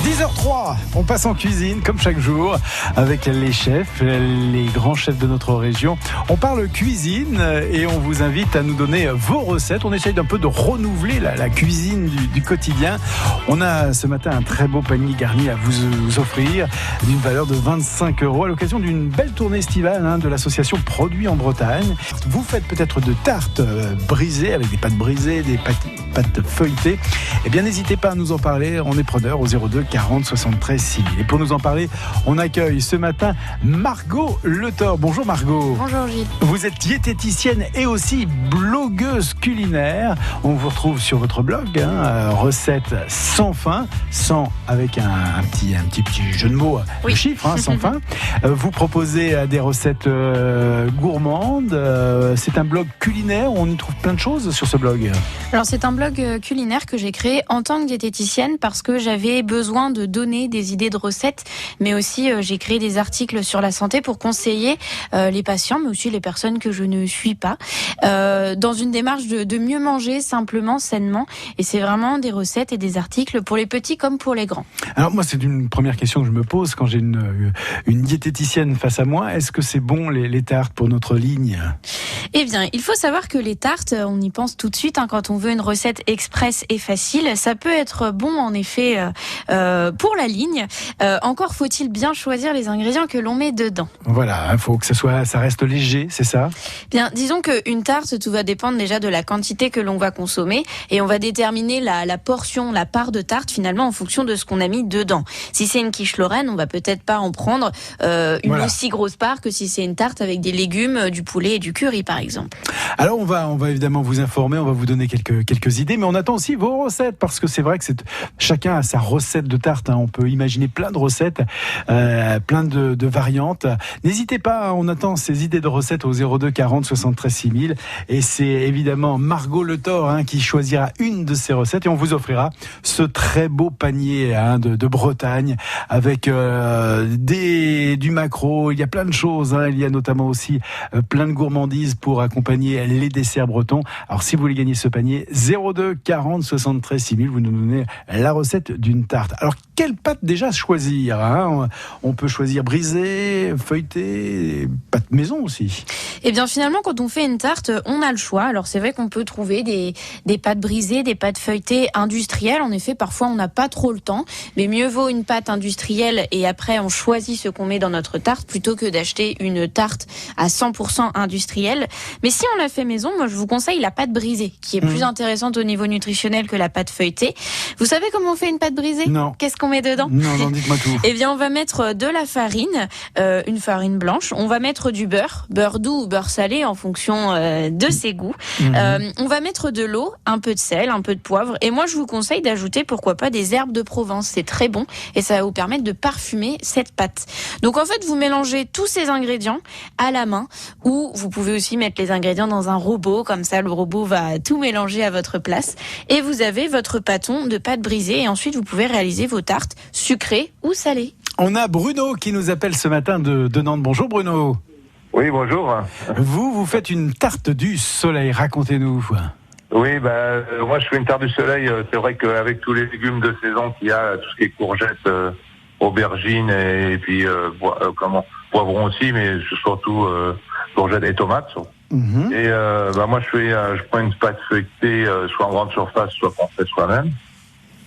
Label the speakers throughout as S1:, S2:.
S1: 10h03, on passe en cuisine comme chaque jour avec les chefs, les grands chefs de notre région. On parle cuisine et on vous invite à nous donner vos recettes. On essaye d'un peu de renouveler la cuisine du quotidien. On a ce matin un très beau panier garni à vous offrir d'une valeur de 25 € à l'occasion d'une belle tournée estivale de l'association Produits en Bretagne. Vous faites peut-être de tartes brisées avec des pâtes brisées, des pâtes feuilletées. Eh bien, n'hésitez pas à nous en parler. On est preneur au 02 40 73 6000. Et pour nous en parler, on accueille ce matin Margot Letor. Bonjour Margot.
S2: Bonjour Gilles.
S1: Vous êtes diététicienne et aussi blogueuse culinaire. On vous retrouve sur votre blog, recettes sans fin, sans avec un petit jeu de mots,
S2: oui.
S1: De chiffres, sans fin. Vous proposez des recettes gourmandes. C'est un blog culinaire. On y trouve plein de choses sur ce blog.
S2: Alors c'est un blog culinaire que j'ai créé en tant que diététicienne parce que j'avais besoin de donner des idées de recettes, mais aussi j'ai créé des articles sur la santé pour conseiller les patients, mais aussi les personnes que je ne suis pas, dans une démarche de mieux manger simplement, sainement. Et c'est vraiment des recettes et des articles pour les petits comme pour les grands. Alors moi, c'est une première question que je me pose quand j'ai une diététicienne face à moi. Est-ce que c'est bon les tartes pour notre ligne ? Eh bien, il faut savoir que les tartes, on y pense tout de suite quand on veut une recette express et facile. Ça peut être bon en effet pour la ligne. Encore faut-il bien choisir les ingrédients que l'on met dedans. Voilà, il faut que ça reste léger, c'est ça ? Bien, disons qu'une tarte, tout va dépendre déjà de la quantité que l'on va consommer et on va déterminer la portion, la part de tarte finalement en fonction de ce qu'on a mis dedans. Si c'est une quiche Lorraine, on va peut-être pas en prendre une aussi grosse part que si c'est une tarte avec des légumes, du poulet et du curry par exemple. Alors on va évidemment vous informer, on va vous donner quelques idées, mais on attend aussi vos recettes parce que c'est vrai que chacun a sa recette de tarte. On peut imaginer plein de recettes, plein de variantes. N'hésitez pas, on attend ces idées de recettes au 02 40 73 6000 et c'est évidemment Margot Letor qui choisira une de ces recettes et on vous offrira ce très beau panier de Bretagne avec du maquereau. Il y a plein de choses, il y a notamment aussi plein de gourmandises pour accompagner les desserts bretons. Alors si vous voulez gagner ce panier, 02 40 73 6000, vous nous donnez la recette d'une tarte. Alors quelle pâte déjà choisir ? On peut choisir brisée, feuilletée, pâte maison aussi. Eh bien finalement quand on fait une tarte, on a le choix. Alors c'est vrai qu'on peut trouver des pâtes brisées, des pâtes feuilletées industrielles. En effet, parfois on n'a pas trop le temps, mais mieux vaut une pâte industrielle et après on choisit ce qu'on met dans notre tarte plutôt que d'acheter une tarte à 100% industrielle. Mais si on la fait maison, moi je vous conseille la pâte brisée qui est plus intéressante au niveau nutritionnel que la pâte feuilletée. Vous savez comment on fait une pâte brisée ? Non. Qu'est-ce qu'on met dedans ? Non, dites-moi tout. Eh bien on va mettre de la farine, une farine blanche. On va mettre du beurre doux ou beurre salé en fonction de ses goûts. On va mettre de l'eau, un peu de sel, un peu de poivre. Et moi je vous conseille d'ajouter pourquoi pas des herbes de Provence. C'est très bon et ça va vous permettre de parfumer cette pâte. Donc en fait vous mélangez tous ces ingrédients à la main ou vous pouvez aussi mettre les ingrédients dans un robot. Comme ça le robot va tout mélanger à votre place. Et vous avez votre pâton de pâte brisée et ensuite vous pouvez réaliser vos tartes sucrées ou salées. On a Bruno qui nous appelle ce matin de Nantes. Bonjour Bruno.
S3: Oui, bonjour.
S1: Vous faites une tarte du soleil, racontez-nous.
S3: Oui, moi je fais une tarte du soleil. C'est vrai qu'avec tous les légumes de saison qu'il y a, tout ce qui est courgettes, aubergines et puis poivrons aussi, mais surtout courgettes et tomates. Et moi je prends une pâte feuilletée, soit en grande surface, soit qu'on fait soi-même.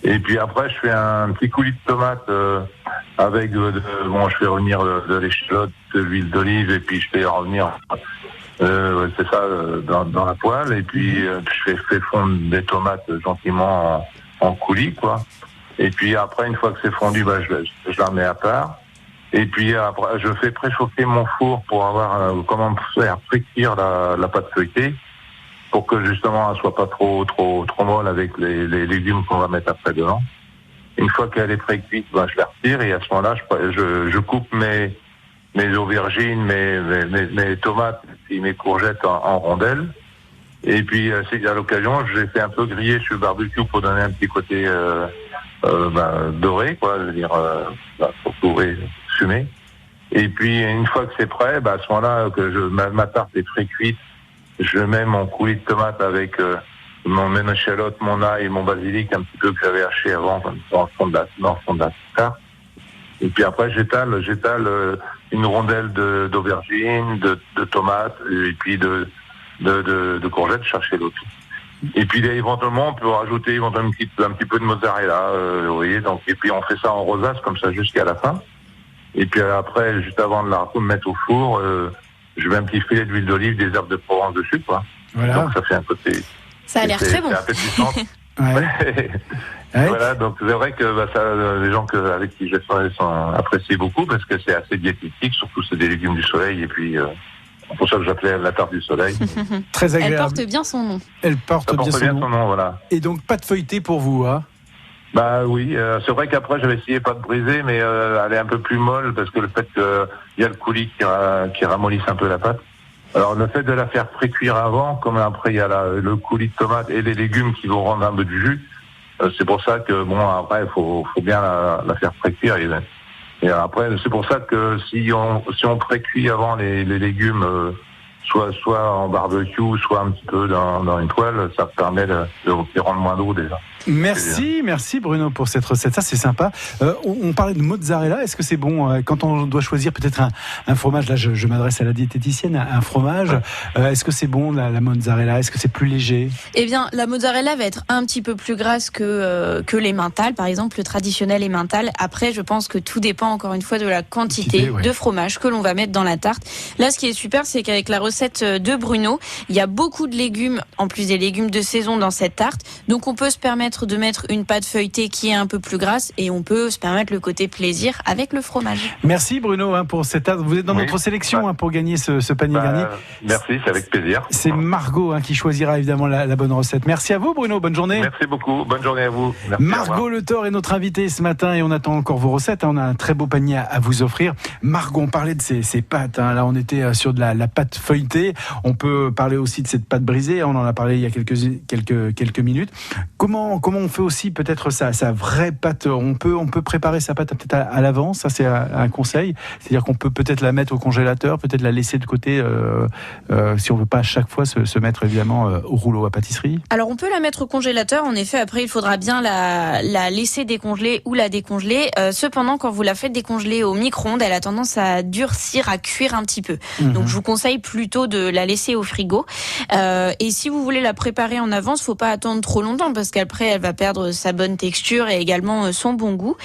S3: Et puis après je fais un petit coulis de tomates avec je fais revenir de l'échalote, de l'huile d'olive et puis je fais revenir c'est ça dans la poêle et puis je fais fondre des tomates gentiment en coulis quoi. Et puis après une fois que c'est fondu, je la mets à part. Et puis après je fais préchauffer mon four pour avoir comment faire friture la pâte feuilletée pour que justement elle soit pas trop molle avec les légumes qu'on va mettre après dedans. Une fois qu'elle est pré-cuite, je la retire et à ce moment-là je coupe mes aubergines, mes tomates et mes courgettes en rondelles. Et puis c'est à l'occasion, je les fais un peu griller sur le barbecue pour donner un petit côté doré, quoi, je veux dire pour pouvoir fumer. Et puis une fois que c'est prêt, à ce moment-là que ma tarte est pré-cuite, je mets mon coulis de tomate avec mon échalote, mon ail et mon basilic un petit peu que j'avais haché avant dans le fond de la tarte. Et puis après, j'étale une rondelle d'aubergine, de tomates et puis de courgettes, chercher l'autre. Et puis éventuellement, on peut rajouter un petit peu de mozzarella, vous voyez. Donc, et puis on fait ça en rosace comme ça jusqu'à la fin. Et puis après, juste avant de la mettre au four, je mets un petit filet d'huile d'olive, des herbes de Provence dessus, quoi.
S1: Voilà.
S3: Donc ça fait un côté.
S2: Ça a l'air très bon.
S3: C'est appétissant.
S1: Ouais.
S3: Voilà, donc c'est vrai que les gens avec qui je sont appréciés beaucoup parce que c'est assez diététique, surtout c'est des légumes du soleil et puis c'est pour ça que j'appelais la tarte du soleil.
S1: Très agréable.
S2: Elle porte bien son nom.
S1: Elle porte bien son nom,
S3: voilà.
S1: Et donc pas de feuilleté pour vous, hein?
S3: Bah oui, c'est vrai qu'après j'avais essayé pas de briser, mais elle est un peu plus molle parce que le fait qu'il y a le coulis qui ramollisse un peu la pâte. Alors le fait de la faire pré-cuire avant, comme après il y a le coulis de tomate et les légumes qui vont rendre un peu du jus, c'est pour ça que après il faut bien la faire pré-cuire et après c'est pour ça que si on pré-cuit avant les légumes, soit en barbecue, soit un petit peu dans une toile, ça permet de rendre moins d'eau déjà.
S1: Merci Bruno pour cette recette, ça c'est sympa. On parlait de mozzarella, est-ce que c'est bon quand on doit choisir peut-être un fromage, là je m'adresse à la diététicienne, un fromage, est-ce que c'est bon la mozzarella, est-ce que c'est plus léger?
S2: Eh bien la mozzarella va être un petit peu plus grasse que l'emmental, par exemple le traditionnel emmental. Après je pense que tout dépend encore une fois de la quantité de fromage que l'on va mettre dans la tarte. Là ce qui est super, c'est qu'avec la recette de Bruno, il y a beaucoup de légumes, en plus des légumes de saison dans cette tarte, donc on peut se permettre de mettre une pâte feuilletée qui est un peu plus grasse et on peut se permettre le côté plaisir avec le fromage.
S1: Merci Bruno pour cette tarte. Vous êtes dans notre sélection pour gagner ce panier garni.
S3: Merci, c'est avec plaisir.
S1: C'est Margot qui choisira évidemment la bonne recette. Merci à vous Bruno, bonne journée.
S3: Merci beaucoup, bonne journée à vous. Merci,
S1: Margot Le Thor est notre invitée ce matin et on attend encore vos recettes. On a un très beau panier à vous offrir. Margot, on parlait de ces pâtes. Là on était sur de la pâte feuilletée. On peut parler aussi de cette pâte brisée. On en a parlé il y a quelques minutes. Comment on fait aussi peut-être sa vraie pâte? On peut préparer sa pâte peut-être à l'avance. Ça c'est un conseil. C'est-à-dire qu'on peut peut-être la mettre au congélateur, peut-être la laisser de côté si on veut pas à chaque fois se mettre évidemment au rouleau à pâtisserie.
S2: Alors on peut la mettre au congélateur. En effet, après il faudra bien la laisser décongeler ou la décongeler. Cependant, quand vous la faites décongeler au micro-ondes, elle a tendance à durcir, à cuire un petit peu. Donc je vous conseille plutôt de la laisser au frigo. Et si vous voulez la préparer en avance, faut pas attendre trop longtemps parce qu'après elle va perdre sa bonne texture et également son bon goût.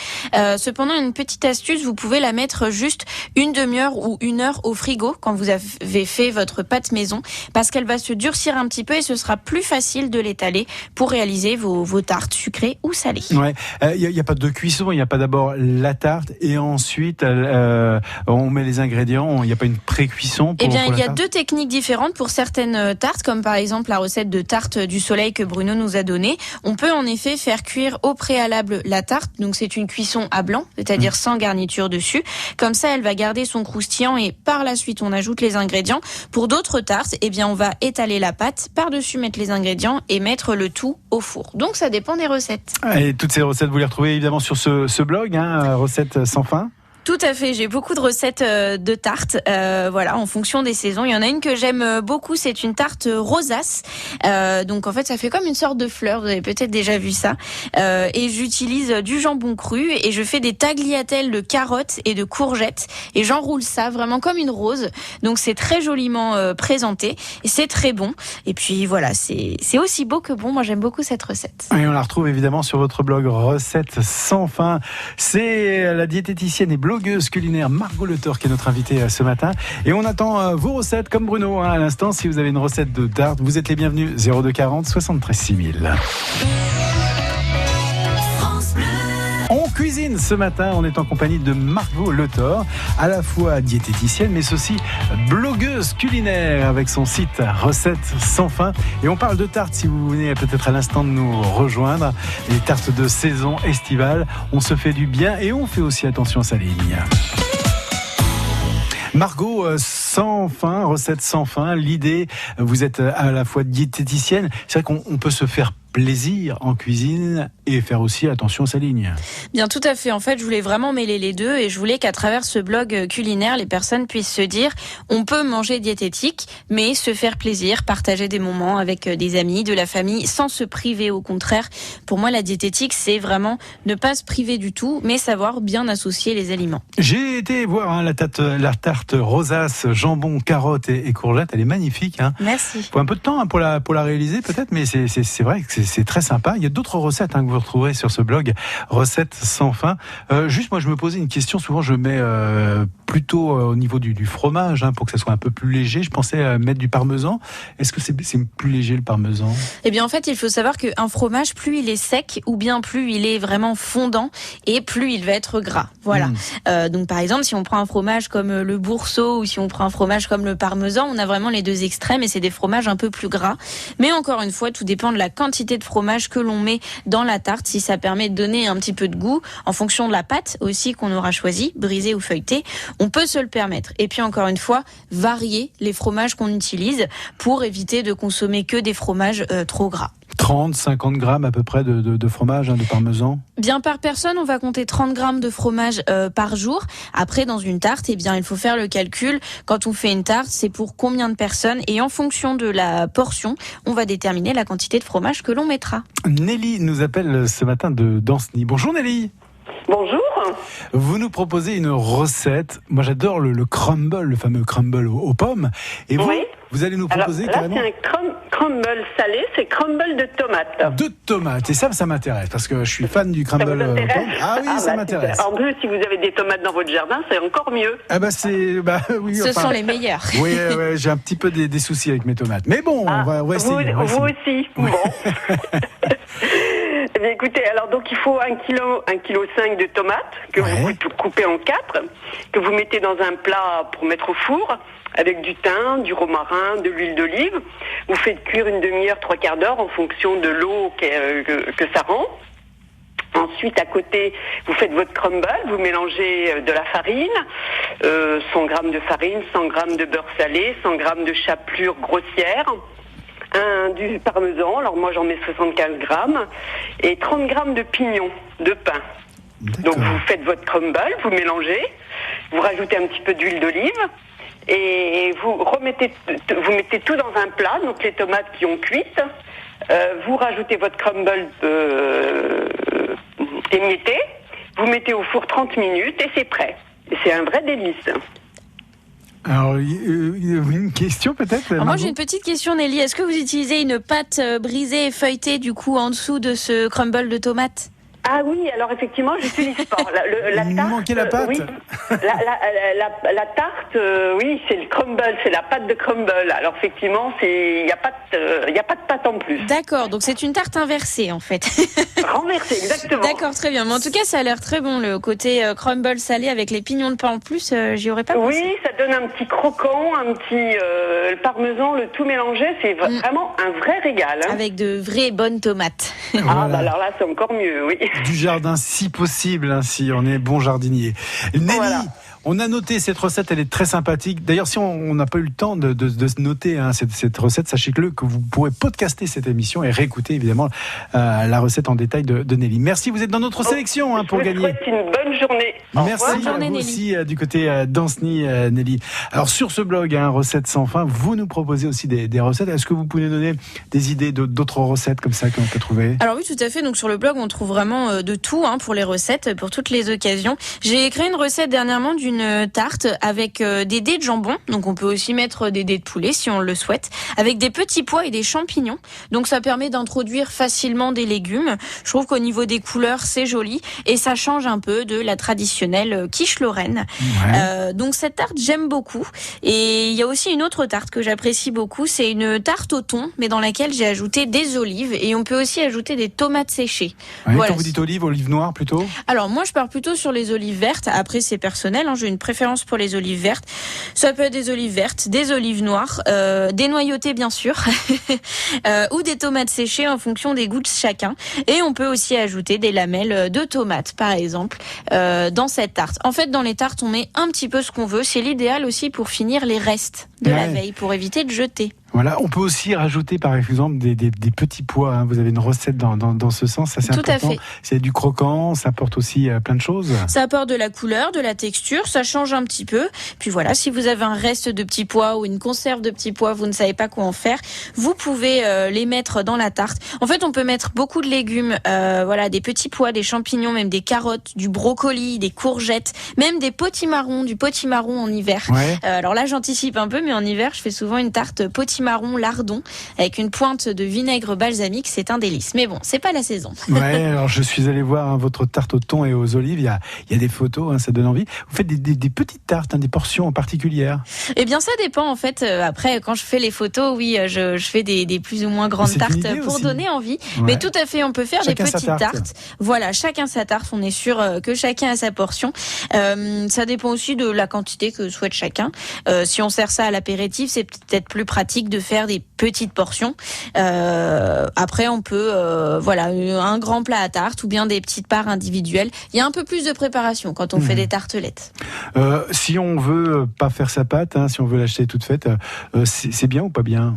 S2: Cependant, une petite astuce, vous pouvez la mettre juste une demi-heure ou une heure au frigo quand vous avez fait votre pâte maison parce qu'elle va se durcir un petit peu et ce sera plus facile de l'étaler pour réaliser vos tartes sucrées ou salées.
S1: Ouais, il y a pas de cuisson, il y a pas d'abord la tarte et ensuite on met les ingrédients, il y a pas une pré-cuisson pour
S2: il y a
S1: tarte.
S2: deux techniques différentes pour certaines tartes comme par exemple la recette de tarte du soleil que Bruno nous a donnée. On peut en effet faire cuire au préalable la tarte, donc c'est une cuisson à blanc, c'est-à-dire sans garniture dessus. Comme ça, elle va garder son croustillant et par la suite, on ajoute les ingrédients. Pour d'autres tartes, on va étaler la pâte, par-dessus mettre les ingrédients et mettre le tout au four. Donc ça dépend des recettes.
S1: Et toutes ces recettes, vous les retrouvez évidemment sur ce blog, recettes sans fin.
S2: Tout à fait, j'ai beaucoup de recettes de tartes, en fonction des saisons. Il y en a une que j'aime beaucoup, c'est une tarte rosace. Donc en fait, ça fait comme une sorte de fleur, vous avez peut-être déjà vu ça. Et j'utilise du jambon cru et je fais des tagliatelles de carottes et de courgettes et j'enroule ça vraiment comme une rose. Donc c'est très joliment présenté et c'est très bon. Et puis voilà, c'est aussi beau que bon. Moi j'aime beaucoup cette recette.
S1: Et on la retrouve évidemment sur votre blog Recettes sans fin. C'est la diététicienne et blogueuse culinaire Margot Le Thor qui est notre invitée ce matin. Et on attend vos recettes comme Bruno à l'instant. Si vous avez une recette de tarte, vous êtes les bienvenus. 02 40 73 6000. On cuisine ce matin, on est en compagnie de Margot Le Thor, à la fois diététicienne mais aussi blogueuse culinaire avec son site Recettes sans fin. Et on parle de tartes si vous venez peut-être à l'instant de nous rejoindre. Les tartes de saison estivale, on se fait du bien et on fait aussi attention à sa ligne. Margot, sans fin, recettes sans fin, l'idée, vous êtes à la fois diététicienne, c'est vrai qu'on peut se faire plaisir en cuisine et faire aussi attention à sa ligne.
S2: Bien, tout à fait. En fait, je voulais vraiment mêler les deux et je voulais qu'à travers ce blog culinaire, les personnes puissent se dire on peut manger diététique, mais se faire plaisir, partager des moments avec des amis, de la famille, sans se priver. Au contraire, pour moi, la diététique, c'est vraiment ne pas se priver du tout, mais savoir bien associer les aliments.
S1: J'ai été voir la tarte rosace, jambon, carottes et courgettes. Elle est magnifique.
S2: Merci.
S1: Faut un peu de temps pour la réaliser peut-être, mais c'est vrai que c'est très sympa. Il y a d'autres recettes que vous retrouverez sur ce blog, recettes sans fin. Juste, moi, je me posais une question. Souvent, je mets plutôt au niveau du fromage pour que ça soit un peu plus léger. Je pensais mettre du parmesan. Est-ce que c'est plus léger le parmesan ?
S2: Eh bien, en fait, il faut savoir qu'un fromage, plus il est sec, ou bien plus il est vraiment fondant, et plus il va être gras. Voilà. Donc, par exemple, si on prend un fromage comme le bourseau, ou si on prend un fromage comme le parmesan, on a vraiment les deux extrêmes, et c'est des fromages un peu plus gras. Mais encore une fois, tout dépend de la quantité de fromage que l'on met dans la tarte, si ça permet de donner un petit peu de goût, en fonction de la pâte aussi qu'on aura choisi, brisée ou feuilletée, on peut se le permettre. Et puis encore une fois, varier les fromages qu'on utilise pour éviter de consommer que des fromages trop gras.
S1: 30, 50 grammes à peu près de fromage, de parmesan ?
S2: Bien, par personne, on va compter 30 grammes de fromage par jour. Après, dans une tarte, il faut faire le calcul. Quand on fait une tarte, c'est pour combien de personnes ? Et en fonction de la portion, on va déterminer la quantité de fromage que l'on mettra.
S1: Nelly nous appelle ce matin de Danceny. Bonjour Nelly.
S4: Bonjour.
S1: Vous nous proposez une recette. Moi, j'adore le crumble, le fameux crumble aux pommes. Et vous, vous allez nous proposer
S4: là,
S1: carrément...
S4: c'est un crumble salé, c'est crumble de tomates.
S1: De tomates. Et ça m'intéresse parce que je suis fan du crumble aux pommes. Ah oui, ça m'intéresse.
S4: En plus, si vous avez des tomates dans votre jardin, c'est encore mieux.
S1: Ah oui.
S2: Ce sont les meilleurs.
S1: Oui, j'ai un petit peu des soucis avec mes tomates. Mais bon, on va essayer.
S4: Vous aussi.
S1: Oui.
S4: Bon. Eh bien, écoutez, alors donc il faut 1,5 kg de tomates que vous coupez en 4, que vous mettez dans un plat pour mettre au four avec du thym, du romarin, de l'huile d'olive. Vous faites cuire une demi-heure, 3/4 d'heure en fonction de l'eau que ça rend. Ensuite, à côté, vous faites votre crumble, vous mélangez de la farine, 100 g de farine, 100 g de beurre salé, 100 g de chapelure grossière, du parmesan, alors moi j'en mets 75 grammes, et 30 grammes de pignons de pain.
S1: D'accord.
S4: Donc vous faites votre crumble, vous mélangez, vous rajoutez un petit peu d'huile d'olive, et vous mettez tout dans un plat, donc les tomates qui ont cuit, vous rajoutez votre crumble émietté, vous mettez au four 30 minutes et c'est prêt. Et c'est un vrai délice.
S1: Alors, une question peut-être.
S2: Alors moi j'ai une petite question Nelly, est-ce que vous utilisez une pâte brisée et feuilletée du coup en dessous de ce crumble de tomates ?
S4: Ah oui, alors effectivement, j'utilise pas. La tarte,
S1: il manquait la pâte.
S4: Oui. La tarte, oui, c'est le crumble, c'est la pâte de crumble. Alors effectivement, il y a pas de pâte en plus.
S2: D'accord, donc c'est une tarte inversée en fait.
S4: Renversée, exactement.
S2: D'accord, très bien. Mais en tout cas, ça a l'air très bon, le côté crumble salé avec les pignons de pain en plus, j'y aurais pas pensé.
S4: Oui, ça donne un petit croquant, le parmesan, le tout mélangé, c'est vraiment un vrai régal.
S2: Avec de vraies bonnes tomates.
S1: Voilà.
S4: Alors là, c'est encore mieux, oui.
S1: Du jardin si possible, si on est bon jardinier. Nelly, on a noté cette recette, elle est très sympathique. D'ailleurs, si on n'a pas eu le temps de noter cette recette, sachez-le que vous pourrez podcaster cette émission et réécouter évidemment la recette en détail de Nelly. Merci, vous êtes dans notre sélection pour gagner.
S4: Je vous souhaite une bonne journée.
S1: Merci
S2: bonne journée,
S1: à vous
S2: Nelly.
S1: aussi du côté Danceny, Nelly. Alors sur ce blog, Recettes sans fin, vous nous proposez aussi des recettes. Est-ce que vous pouvez nous donner des idées d'autres recettes comme ça que l'on peut trouver ?
S2: Alors oui, tout à fait. Donc sur le blog, on trouve vraiment de tout pour les recettes, pour toutes les occasions. J'ai créé une recette dernièrement d'une tarte avec des dés de jambon. Donc on peut aussi mettre des dés de poulet si on le souhaite, avec des petits pois et des champignons. Donc ça permet d'introduire facilement des légumes. Je trouve qu'au niveau des couleurs, c'est joli et ça change un peu de la traditionnelle quiche lorraine. Ouais. Donc cette tarte, j'aime beaucoup. Et il y a aussi une autre tarte que j'apprécie beaucoup. C'est une tarte au thon, mais dans laquelle j'ai ajouté des olives et on peut aussi ajouter des tomates séchées.
S1: Ouais,
S2: voilà.
S1: Quand vous dites olives noires plutôt ?
S2: Alors moi je pars plutôt sur les olives vertes. Après c'est personnel, j'ai une préférence pour les olives vertes. Ça peut être des olives vertes, des olives noires, dénoyautées bien sûr, ou des tomates séchées en fonction des goûts de chacun. Et on peut aussi ajouter des lamelles de tomates par exemple dans cette tarte. En fait dans les tartes on met un petit peu ce qu'on veut. C'est l'idéal aussi pour finir les restes de la veille, pour éviter de jeter.
S1: Voilà, on peut aussi rajouter par exemple des petits pois. Vous avez une recette dans ce sens, ça c'est
S2: Tout
S1: important.
S2: à fait.
S1: C'est du croquant, ça apporte aussi plein de choses.
S2: Ça apporte de la couleur, de la texture, ça change un petit peu. Puis voilà, si vous avez un reste de petits pois ou une conserve de petits pois, vous ne savez pas quoi en faire, vous pouvez les mettre dans la tarte. En fait, on peut mettre beaucoup de légumes, voilà, des petits pois, des champignons, même des carottes, du brocoli, des courgettes, même du potimarron en hiver.
S1: Ouais.
S2: Alors là, j'anticipe un peu, mais en hiver, je fais souvent une tarte potimarron lardon avec une pointe de vinaigre balsamique. C'est un délice. Mais bon, c'est pas la saison.
S1: Ouais, alors je suis allé voir votre tarte au thon et aux olives. Il y a des photos, ça donne envie. Vous faites des petites tartes, des portions particulières.
S2: Eh bien, ça dépend en fait. Après, quand je fais les photos, oui, je fais des plus ou moins grandes tartes pour
S1: aussi.
S2: Donner envie.
S1: Ouais.
S2: Mais tout à fait, on peut faire
S1: Chacun
S2: des petites tartes. Voilà, chacun sa tarte. On est sûr que chacun a sa portion. Ça dépend aussi de la quantité que souhaite chacun. Si on sert ça à l'apéritif, c'est peut-être plus pratique de faire des petites portions. Après, on peut, voilà, un grand plat à tarte ou bien des petites parts individuelles. Il y a un peu plus de préparation quand on fait des tartelettes.
S1: Si on veut pas faire sa pâte, si on veut l'acheter toute faite, c'est bien ou pas bien ?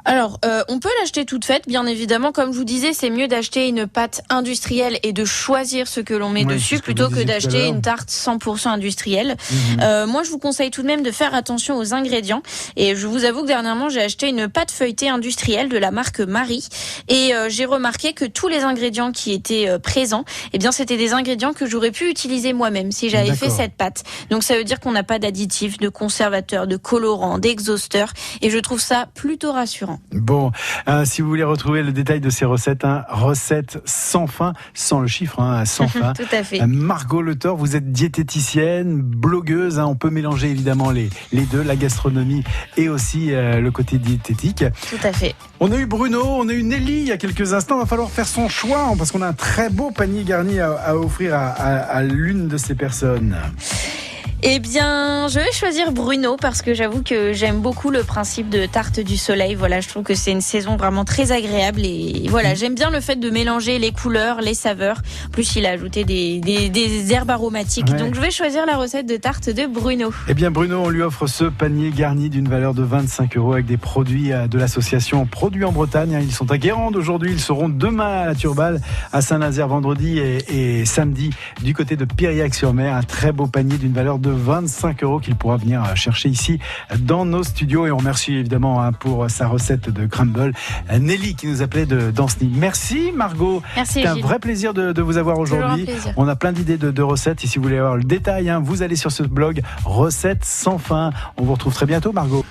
S2: Alors, on peut l'acheter toute faite, bien évidemment. Comme je vous disais, c'est mieux d'acheter une pâte industrielle et de choisir ce que l'on met dessus plutôt que d'acheter une tarte 100% industrielle. Moi, je vous conseille tout de même de faire attention aux ingrédients. Et je vous avoue que dernièrement, j'ai acheté une pâte feuilletée industrielle de la marque Marie. Et j'ai remarqué que tous les ingrédients qui étaient présents, eh bien, c'était des ingrédients que j'aurais pu utiliser moi-même si j'avais fait cette pâte. Donc, ça veut dire qu'on n'a pas d'additifs, de conservateurs, de colorants, d'exhausteurs. Et je trouve ça plutôt rassurant.
S1: Bon, si vous voulez retrouver le détail de ces recettes, recettes sans fin, sans le chiffre, sans fin.
S2: Tout à fait.
S1: Margot Le Thor, vous êtes diététicienne, blogueuse, on peut mélanger évidemment les deux, la gastronomie et aussi le côté diététique.
S2: Tout à fait.
S1: On a eu Bruno, on a eu Nelly il y a quelques instants, il va falloir faire son choix parce qu'on a un très beau panier garni à offrir à l'une de ces personnes.
S2: Eh bien, je vais choisir Bruno parce que j'avoue que j'aime beaucoup le principe de tarte du soleil. Voilà, je trouve que c'est une saison vraiment très agréable et voilà, j'aime bien le fait de mélanger les couleurs, les saveurs. En plus, il a ajouté des herbes aromatiques. Ouais. Donc, je vais choisir la recette de tarte de Bruno.
S1: Eh bien, Bruno, on lui offre ce panier garni d'une valeur de 25 € avec des produits de l'association Produits en Bretagne. Ils sont à Guérande aujourd'hui. Ils seront demain à la Turballe, à Saint-Nazaire vendredi et samedi du côté de Piriac-sur-Mer. Un très beau panier d'une valeur de 25 € qu'il pourra venir chercher ici dans nos studios. Et on remercie évidemment pour sa recette de crumble Nelly qui nous appelait d'Ancenis. Merci Margot.
S2: Merci.
S1: C'est un vrai plaisir de vous avoir aujourd'hui. On a plein d'idées de recettes et si vous voulez avoir le détail, vous allez sur ce blog Recettes sans fin. On vous retrouve très bientôt Margot.